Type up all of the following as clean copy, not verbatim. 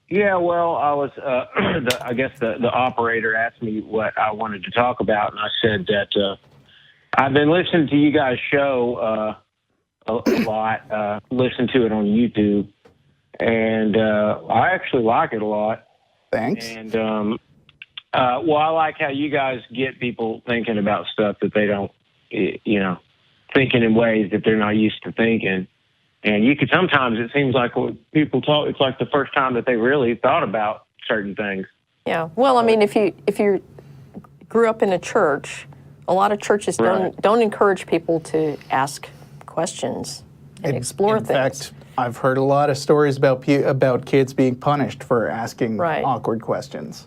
Yeah, well, I was, I guess the operator asked me what I wanted to talk about, and I said that I've been listening to you guys' show a lot, listen to it on YouTube, and I actually like it a lot. Thanks. And, well, I like how you guys get people thinking about stuff that they don't, thinking in ways that they're not used to thinking. And you could sometimes, it seems like when people talk, it's like the first time that they really thought about certain things. Yeah. Well, I mean, if you grew up in a church, a lot of churches don't encourage people to ask questions and explore things. In fact, I've heard a lot of stories about kids being punished for asking awkward questions.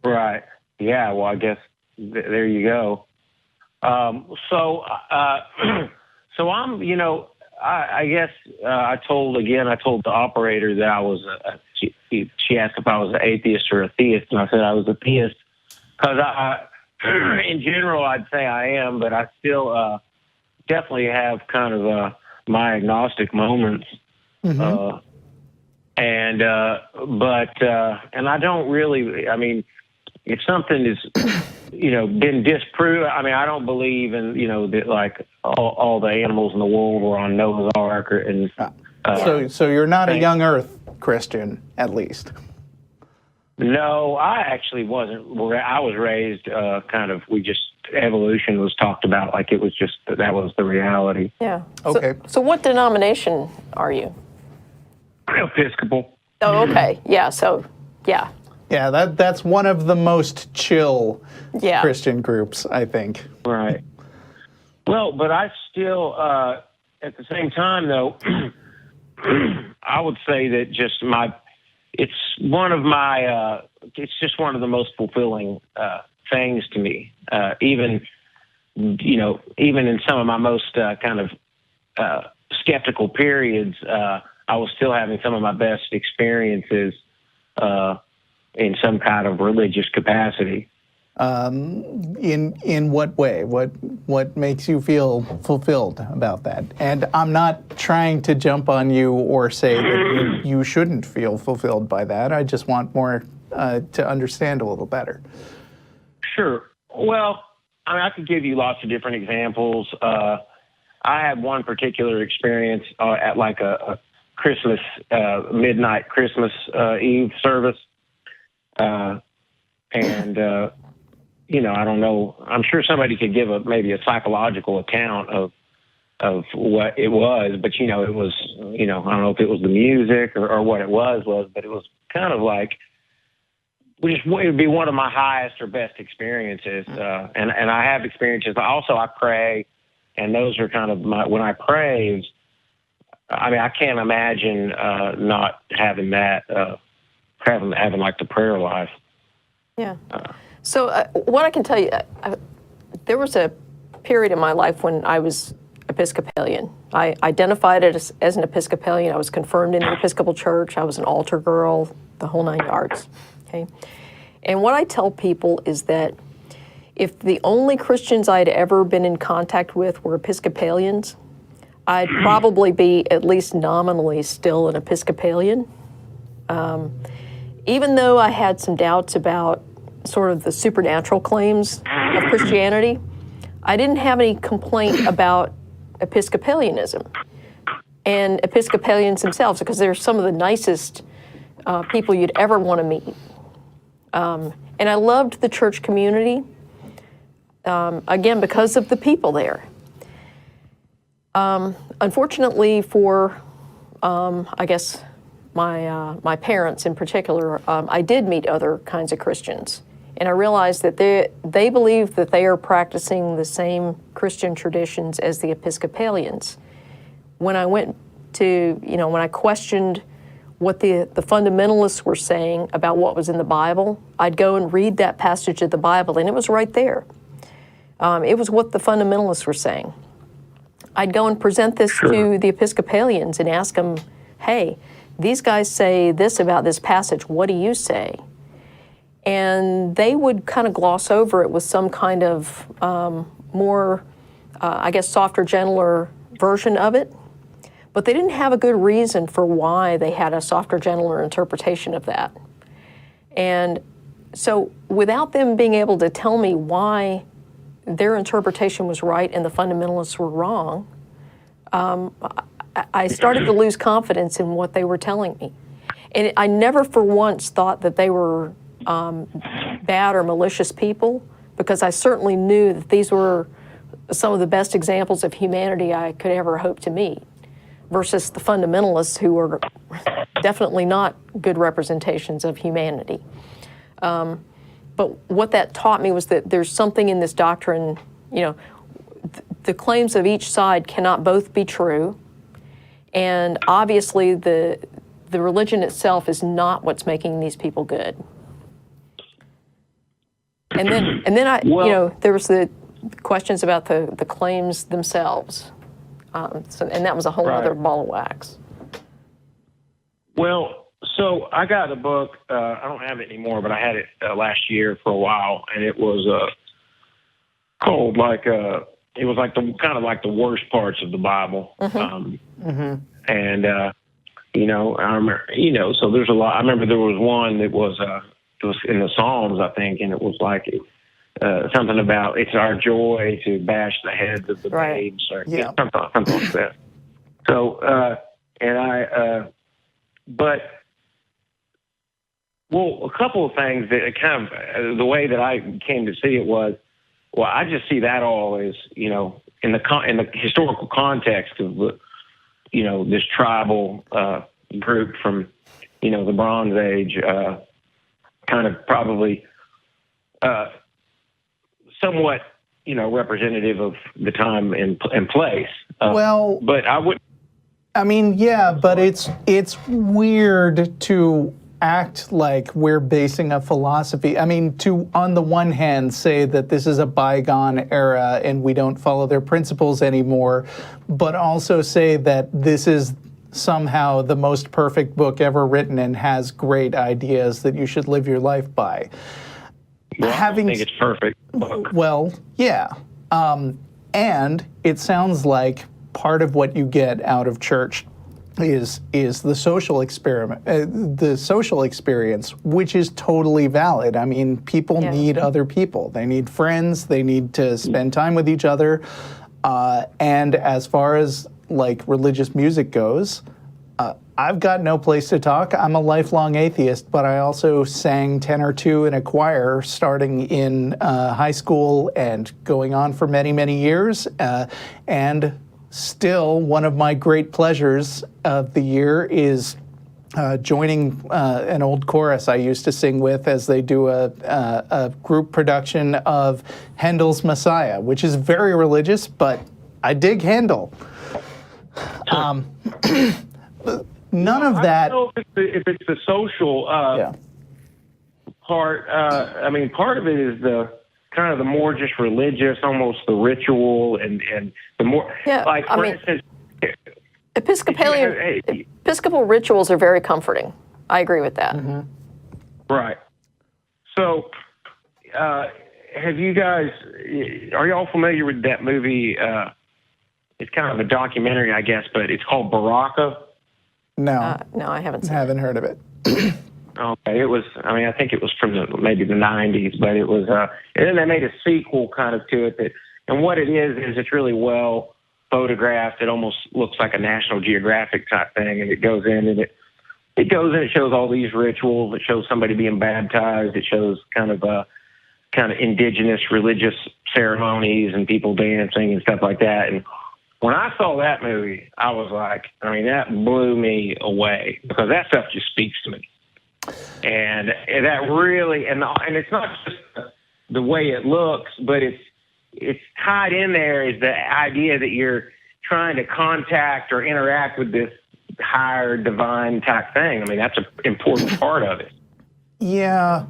Right. Yeah. Well, I guess there you go. So I'm, I guess I told the operator that I was, she asked if I was an atheist or a theist, and I said I was a theist because in general, I'd say I am, but I still definitely have kind of my agnostic moments. Mm-hmm. And I don't really, I mean, if something is, been disproved, I mean, I don't believe in, that like all the animals in the world were on Noah's Ark so you're not a young Earth Christian, at least. No, I actually wasn't. I was raised evolution was talked about like it was just, that was the reality. Yeah. Okay. So what denomination are you? Episcopal. Oh, okay. Yeah. So, yeah. Yeah, that's one of the most chill Christian groups, I think. Right. Well, but I still, at the same time, though, I would say that it's just one of the most fulfilling things to me. Even in some of my most kind of skeptical periods, I was still having some of my best experiences in some kind of religious capacity. In what way? What makes you feel fulfilled about that? And I'm not trying to jump on you or say that you shouldn't feel fulfilled by that. I just want more to understand a little better. Sure. Well, I mean, I could give you lots of different examples. I had one particular experience at like a Christmas, midnight Christmas Eve service. I don't know. I'm sure somebody could give maybe a psychological account of what it was, but it was, I don't know if it was the music or what it was, but it was kind of like, it would be one of my highest or best experiences. And I have experiences, but also I pray, and those are kind of when I pray, I mean, I can't imagine not having that, having like the prayer life. Yeah. So what I can tell you, there was a period in my life when I was Episcopalian. I identified it as an Episcopalian. I was confirmed in the Episcopal Church. I was an altar girl, the whole 9 yards. Okay. And what I tell people is that if the only Christians I'd ever been in contact with were Episcopalians, I'd probably be at least nominally still an Episcopalian. Even though I had some doubts about sort of the supernatural claims of Christianity, I didn't have any complaint about Episcopalianism and Episcopalians themselves, because they're some of the nicest people you'd ever want to meet. And I loved the church community, again, because of the people there. Unfortunately for, I guess, my parents in particular, I did meet other kinds of Christians. And I realized that they believe that they are practicing the same Christian traditions as the Episcopalians. When I went to, when I questioned what the fundamentalists were saying about what was in the Bible, I'd go and read that passage of the Bible, and it was right there. It was what the fundamentalists were saying. I'd go and present this to the Episcopalians and ask them, hey, these guys say this about this passage, what do you say? And they would kind of gloss over it with some kind of more, I guess, softer, gentler version of it. but they didn't have a good reason for why they had a softer, gentler interpretation of that. And so without them being able to tell me why their interpretation was right and the fundamentalists were wrong, I started to lose confidence in what they were telling me. And I never for once thought that they were bad or malicious people, because I certainly knew that these were some of the best examples of humanity I could ever hope to meet, versus the fundamentalists, who were definitely not good representations of humanity. But what that taught me was that there's something in this doctrine, the claims of each side cannot both be true, and obviously the religion itself is not what's making these people good. And then there was the questions about the claims themselves, and that was a whole other ball of wax. Well, so I got a book. I don't have it anymore, but I had it last year for a while, and it was called it was like the worst parts of the Bible. And I remember, so there's a lot. I remember there was one that was in the Psalms, I think, and it was like something about it's our joy to bash the heads of the babes, or something like that. So, a couple of things that kind of the way that I came to see it was, well, I just see that all as, in the historical context of this tribal group from, the Bronze Age, kind of probably somewhat, representative of the time and place. But I would. I mean, yeah, but it's weird to act like we're basing a philosophy. I mean, to, on the one hand, say that this is a bygone era and we don't follow their principles anymore, but also say that this is somehow the most perfect book ever written and has great ideas that you should live your life by. Well, I think it's perfect. Well, yeah. And it sounds like part of what you get out of church is the social experiment, the social experience, which is totally valid. I mean, people need other people. They need friends. They need to spend time with each other. And as far as religious music goes, I've got no place to talk. I'm a lifelong atheist, but I also sang tenor 2 in a choir starting in high school and going on for many, many years. And still, one of my great pleasures of the year is joining an old chorus I used to sing with as they do a group production of Handel's Messiah, which is very religious, but I dig Handel. None of that. I don't know if it's the social part. I mean, part of it is the kind of the more just religious, almost the ritual, and the more for instance, Episcopal rituals are very comforting. I agree with that. Mm-hmm. Right. So, have you guys? Are y'all familiar with that movie? It's kind of a documentary, I guess, but it's called Baraka. No, I haven't seen haven't heard of it. Okay, it was. I mean, I think it was from maybe the '90s, but it was. And then they made a sequel kind of to it. And what it is it's really well photographed. It almost looks like a National Geographic type thing, and it goes in and it shows all these rituals. It shows somebody being baptized. It shows kind of indigenous religious ceremonies and people dancing and stuff like that. And when I saw that movie, I was like, I mean, that blew me away, because that stuff just speaks to me. And that really, and it's not just the way it looks, but it's tied in there is the idea that you're trying to contact or interact with this higher divine type thing. I mean, that's an important part of it. Yeah,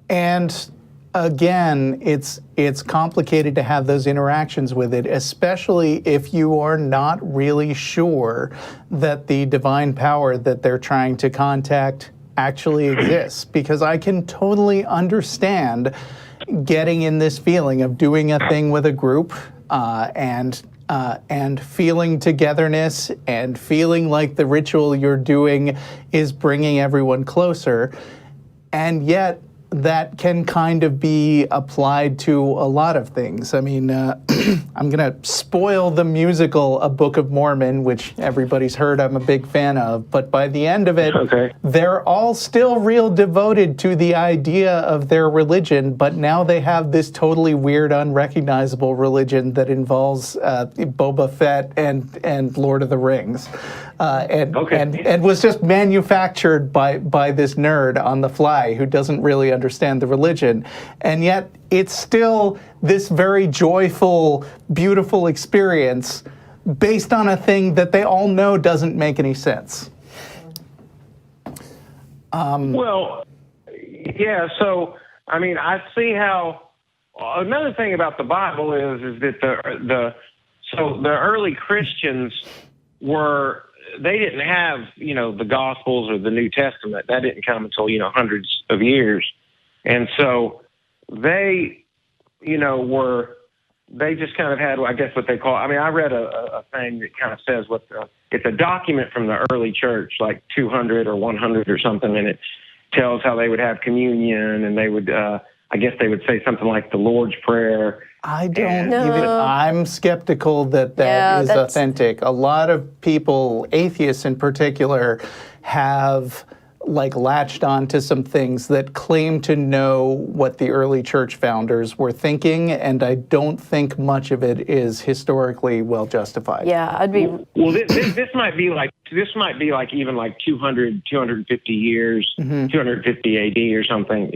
and again, it's complicated to have those interactions with it, especially if you are not really sure that the divine power that they're trying to contact actually exists. Because I can totally understand getting in this feeling of doing a thing with a group and and feeling togetherness and feeling like the ritual you're doing is bringing everyone closer. And yet, that can kind of be applied to a lot of things. I mean, I'm going to spoil the musical A Book of Mormon, which everybody's heard I'm a big fan of, but by the end of it, they're all still real devoted to the idea of their religion, but now they have this totally weird, unrecognizable religion that involves Boba Fett and Lord of the Rings. And was just manufactured by this nerd on the fly who doesn't really understand the religion. And yet it's still this very joyful, beautiful experience based on a thing that they all know doesn't make any sense. Well, yeah, so, I mean, I see how, another thing about the Bible is that the early Christians they didn't have, the Gospels or the New Testament. That didn't come until, hundreds of years. And so they, they just kind of had, I guess, what they call, I mean, I read a thing that kind of says it's a document from the early church, like 200 or 100 or something, and it tells how they would have communion, and they would, I guess they would say something like the Lord's Prayer. I don't even, I'm skeptical that is authentic. A lot of people, atheists in particular, have latched on to some things that claim to know what the early church founders were thinking, and I don't think much of it is historically well justified. Yeah, I'd be... Well, this might be like even like 200, 250 years, 250 AD or something.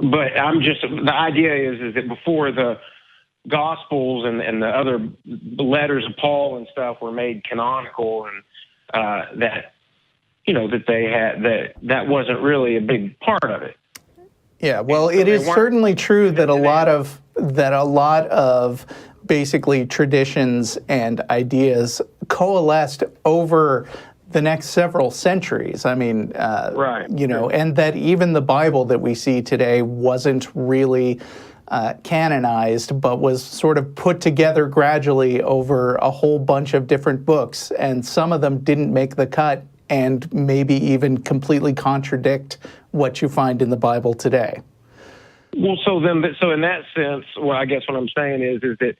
But I'm just, the idea is that before the Gospels and the other letters of Paul and stuff were made canonical, and that they had, that wasn't really a big part of it. Yeah, well, it is certainly true that a lot of basically traditions and ideas coalesced over the next several centuries. I mean, and that even the Bible that we see today wasn't really canonized, but was sort of put together gradually over a whole bunch of different books, and some of them didn't make the cut and maybe even completely contradict what you find in the Bible today. Well, so in that sense, I guess what I'm saying is that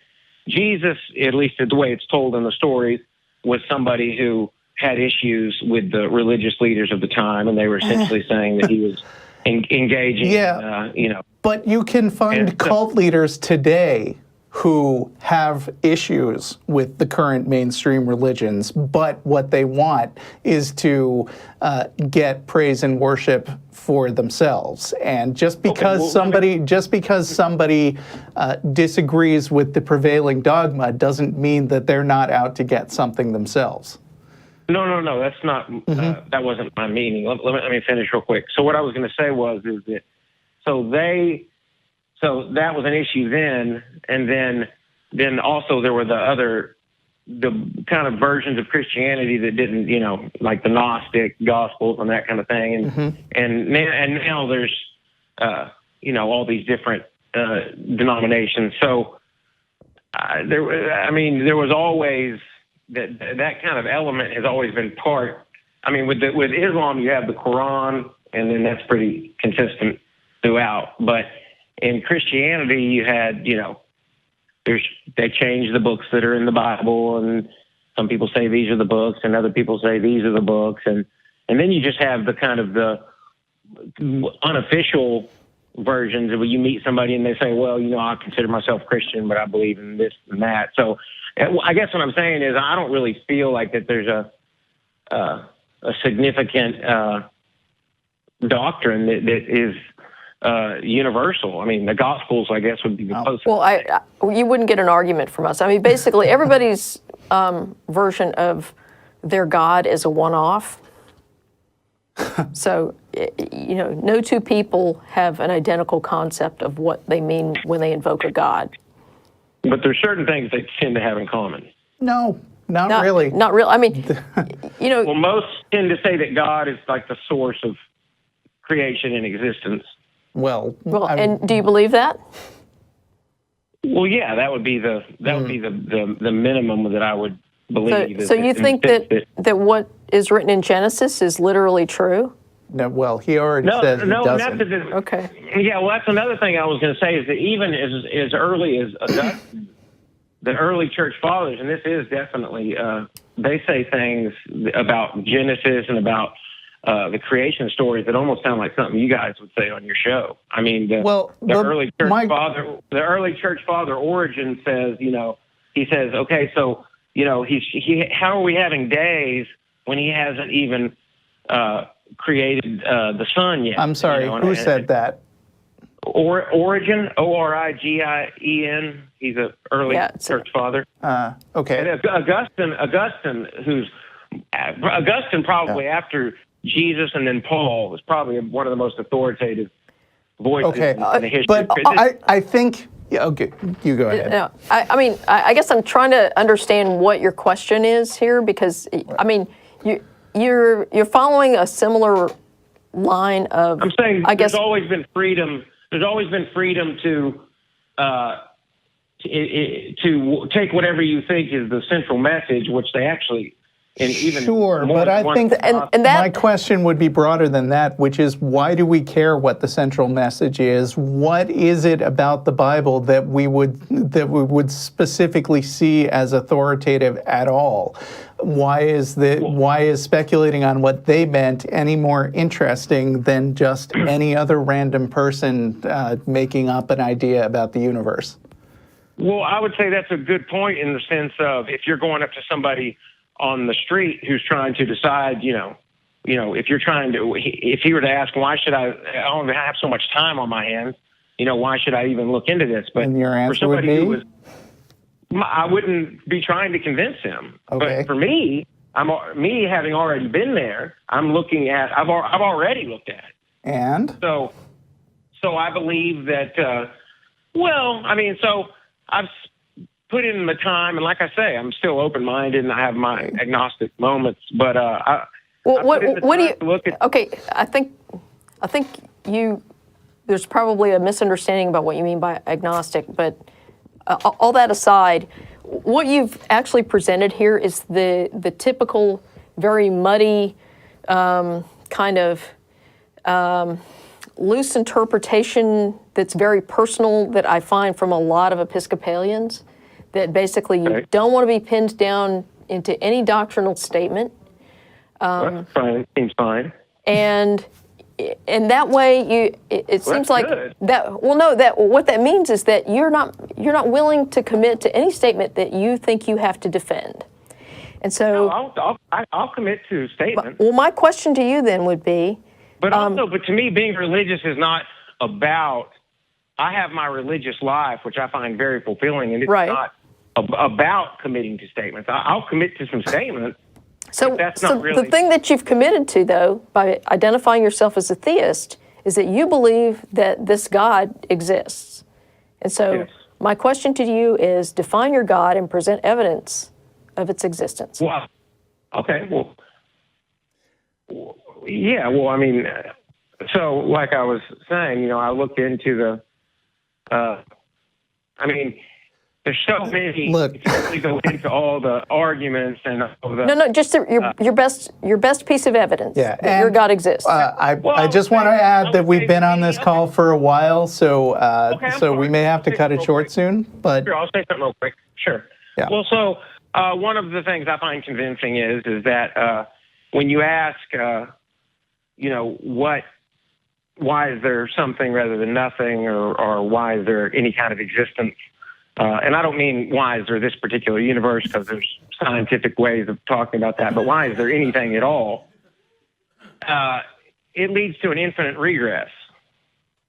Jesus, at least the way it's told in the stories, was somebody who had issues with the religious leaders of the time, and they were essentially saying that he was engaging. But you can find cult leaders today who have issues with the current mainstream religions, but what they want is to get praise and worship for themselves. And just because somebody disagrees with the prevailing dogma doesn't mean that they're not out to get something themselves. No, that's not, that wasn't my meaning. Let me finish real quick. So what I was going to say is that, so that was an issue then, and then also there were the kind of versions of Christianity that didn't, like the Gnostic Gospels and that kind of thing, and now there's, all these different denominations. So there was always that kind of element has always been part. I mean, with Islam, you have the Quran, and then that's pretty consistent throughout, but in Christianity, you had, they changed the books that are in the Bible, and some people say these are the books, and other people say these are the books, and then you just have the kind of the unofficial versions of where you meet somebody and they say, well, I consider myself Christian, but I believe in this and that. So I guess what I'm saying is I don't really feel like that there's a significant doctrine that is universal. I mean, the Gospels, I guess, would be the closest. Well, you wouldn't get an argument from us. I mean, basically, everybody's version of their God is a one-off. So, no two people have an identical concept of what they mean when they invoke a God. But there's certain things they tend to have in common. No, not really. Not really. I mean, Well, most tend to say that God is like the source of creation and existence. Well, and do you believe that? Well, yeah, that would be the minimum that I would believe. So you think that what is written in Genesis is literally true? No, well, he already said he doesn't. Okay. Yeah, well, that's another thing I was going to say is that even as early as Augustine, the early church fathers, and this is definitely, they say things about Genesis and about the creation stories that almost sound like something you guys would say on your show. I mean, the early church father Origen says, he says, okay, so how are we having days when he hasn't even created the sun yet? I'm sorry, who said that? Origen, Origien. He's an early church father. Okay. And Augustine probably after Jesus and then Paul was probably one of the most authoritative voices in the history. But I think. Yeah, okay, you go ahead. No, I mean, I guess I'm trying to understand what your question is here because I mean, you're following a similar line of. I'm saying there's always been freedom. There's always been freedom to take whatever you think is the central message, which they actually. Sure, but I think my question would be broader than that, which is why do we care what the central message is? What is it about the Bible that we would specifically see as authoritative at all? Why is speculating on what they meant any more interesting than just any other random person making up an idea about the universe? Well, I would say that's a good point in the sense of if you're going up to somebody on the street who's trying to decide, if he were to ask, why should I only have so much time on my hands? Why should I even look into this? But and your answer would be? I wouldn't be trying to convince him. Okay. But for me, having already been there, I've already looked at it. And? So I believe that, I've put in the time, and like I say, I'm still open-minded, and I have my agnostic moments. But Okay, I think there's probably a misunderstanding about what you mean by agnostic. But all that aside, what you've actually presented here is the typical, very muddy, kind of loose interpretation that's very personal that I find from a lot of Episcopalians. That basically you don't want to be pinned down into any doctrinal statement. That's fine. Seems fine. And that way it seems like good. that. Well, no, what that means is that you're not willing to commit to any statement that you think you have to defend. And so I'll commit to a statement. Well, my question to you then would be. But to me, being religious is not about. I have my religious life, which I find very fulfilling, and it's not about committing to statements. I'll commit to some statements. So that's not really the thing that you've committed to, though, by identifying yourself as a theist, is that you believe that this God exists. And so my question to you is define your God and present evidence of its existence. Well, okay. Well, yeah. Well, I mean, so like I was saying, I looked into there's so many. Look, if you really go into all the arguments and all the, no, just your best piece of evidence that your God exists. I just want to add that we've been on this call for a while, so we may have to cut it short soon. But sure, I'll say something real quick. Sure. Yeah. Well, so one of the things I find convincing is that when you ask, why is there something rather than nothing, or why is there any kind of existence? And I don't mean why is there this particular universe, because there's scientific ways of talking about that, but why is there anything at all? It leads to an infinite regress.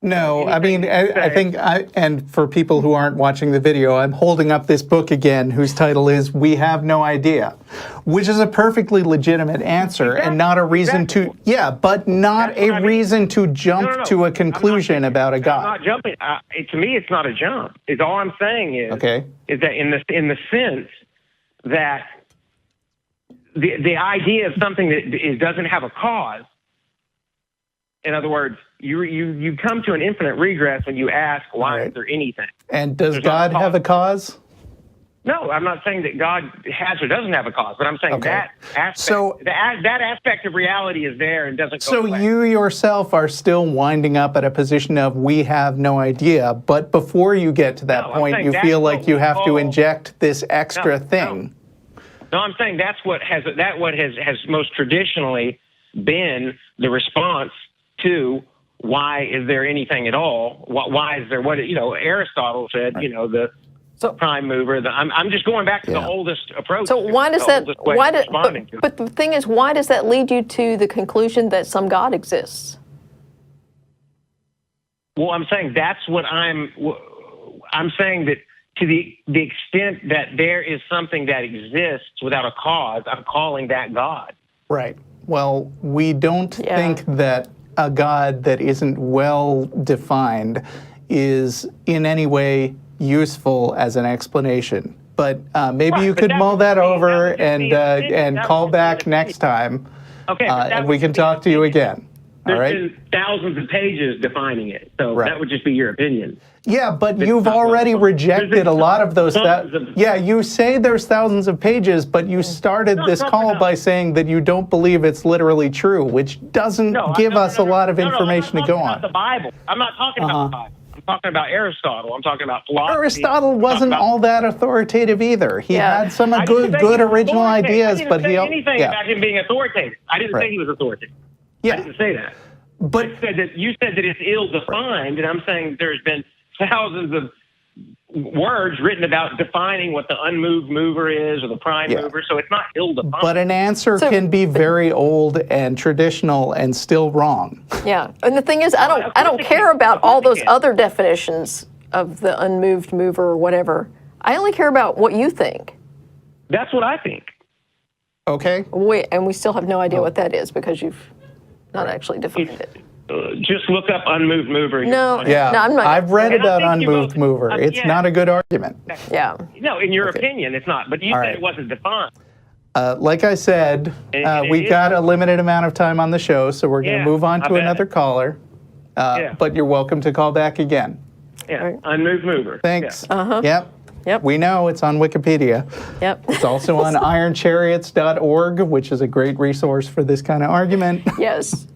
No, I mean, I think, and for people who aren't watching the video, I'm holding up this book again, whose title is We Have No Idea, which is a perfectly legitimate answer and not a reason to, but not a reason to jump to a conclusion about a God. I'm not jumping. To me, it's not a jump. It's all I'm saying is that in the sense that the idea of something that doesn't have a cause. In other words, you come to an infinite regress when you ask why is there anything. And does There's not a God have a cause? No, I'm not saying that God has or doesn't have a cause, but I'm saying Okay. that aspect, that aspect of reality is there and doesn't go So away. you yourself are still winding up at a position of we have no idea, but before you get to that No, I'm point, saying you that's feel what like you we have to call- inject this extra No, thing. No, I'm saying that's what has most traditionally been the response to why is there anything at all? Why is there what Aristotle said? Right. The prime mover. I'm just going back to the oldest approach. So why does that? Responding to it. But the thing is, why does that lead you to the conclusion that some God exists? Well, I'm saying that's what I'm saying that to the extent that there is something that exists without a cause, I'm calling that God. Right. Well, we don't think that a God that isn't well defined is in any way useful as an explanation. But maybe you could mull that over and call back next time, Okay, and we can talk to you again. All right? There's been thousands of pages defining it, so that would just be your opinion. Yeah, but you've already rejected a lot of those. Yeah, you say there's thousands of pages, but you started this call by saying that you don't believe it's literally true, which doesn't give us a lot of information to go on. I'm not talking about the Bible. I'm not talking about the Bible. I'm talking about Aristotle. I'm talking about philosophy. Aristotle wasn't all that authoritative either. He had some good original ideas, but he I didn't say anything about him being authoritative. I didn't say he was authoritative. Yeah. I didn't say that. But You said that it's ill-defined, and I'm saying there's been thousands of words written about defining what the unmoved mover is or the prime mover, so it's not ill-defined. But an answer can be very old and traditional and still wrong. Yeah, and the thing is, I don't care about all those other definitions of the unmoved mover or whatever. I only care about what you think. That's what I think. Okay. We still have no idea what that is because you've not actually defined it. Just look up unmoved mover. No, Yeah, no, I'm not. I've read about unmoved mover. It's not a good argument. Yeah. No, in your opinion, it's not. But you said it wasn't defined. Like I said, we got a limited amount of time on the show, so we're going to move on to another caller. But you're welcome to call back again. Yeah, unmoved mover. Thanks. Yeah. Yep. We know it's on Wikipedia. Yep. It's also on ironchariots.org, which is a great resource for this kind of argument. Yes.